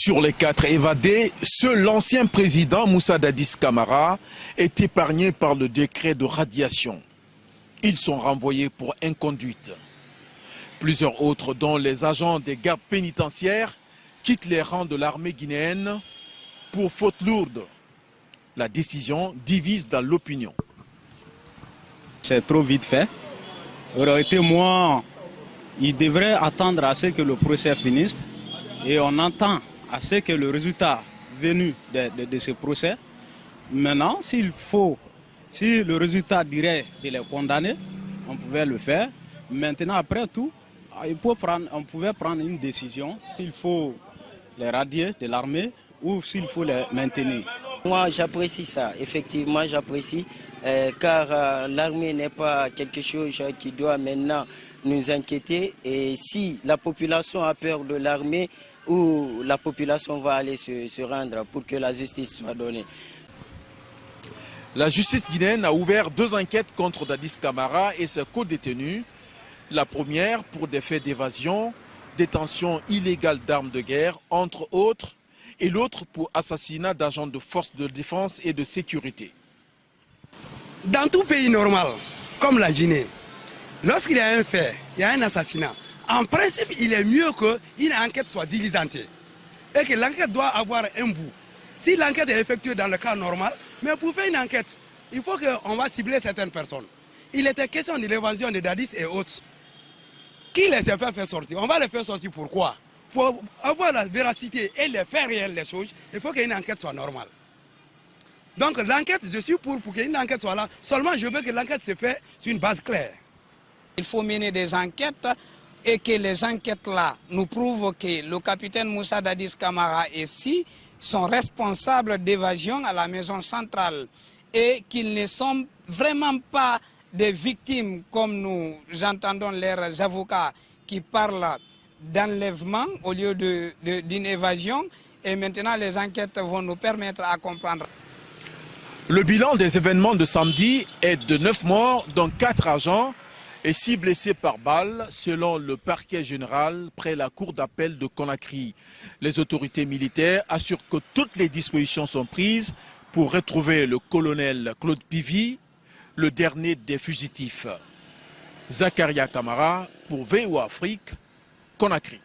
Sur les 4 évadés, seul l'ancien président Moussa Dadis Camara est épargné par le décret de radiation. Ils sont renvoyés pour inconduite. Plusieurs autres, dont les agents des gardes pénitentiaires, quittent les rangs de l'armée guinéenne pour faute lourde. La décision divise dans l'opinion. C'est trop vite fait. Aurait été moi, il devrait attendre à ce que le procès finisse et on entend à ce que le résultat venu de ce procès. Maintenant, si le résultat dirait de les condamner, on pouvait le faire. Maintenant, après tout, on pouvait prendre une décision s'il faut les radier de l'armée ou s'il faut les maintenir. Moi, j'apprécie ça. Effectivement, j'apprécie car l'armée n'est pas quelque chose qui doit maintenant nous inquiéter. Et si la population a peur de l'armée, où la population va aller se rendre pour que la justice soit donnée. La justice guinéenne a ouvert 2 enquêtes contre Dadis Camara et ses co-détenus. La première pour des faits d'évasion, détention illégale d'armes de guerre, entre autres, et l'autre pour assassinat d'agents de forces de défense et de sécurité. Dans tout pays normal, comme la Guinée, lorsqu'il y a un fait, il y a un assassinat, en principe, il est mieux qu'une enquête soit diligentée et que l'enquête doit avoir un bout. Si l'enquête est effectuée dans le cas normal, mais pour faire une enquête, il faut qu'on va cibler certaines personnes. Il était question de l'évasion de Dadis et autres. Qui les a fait sortir? On va les faire sortir pourquoi? Pour avoir la véracité et les faits réels des choses, il faut qu'une enquête soit normale. Donc l'enquête, je suis pour qu'une enquête soit là. Seulement, je veux que l'enquête se fasse sur une base claire. Il faut mener des enquêtes et que les enquêtes-là nous prouvent que le capitaine Moussa Dadis Camara et Si sont responsables d'évasion à la maison centrale et qu'ils ne sont vraiment pas des victimes comme nous entendons leurs avocats qui parlent d'enlèvement au lieu d'une évasion. Et maintenant, les enquêtes vont nous permettre à comprendre. Le bilan des événements de samedi est de 9 morts, dont 4 agents et 6 blessés par balle, selon le parquet général près la cour d'appel de Conakry. Les autorités militaires assurent que toutes les dispositions sont prises pour retrouver le colonel Claude Pivy, le dernier des fugitifs. Zakaria Camara pour VOA Afrique, Conakry.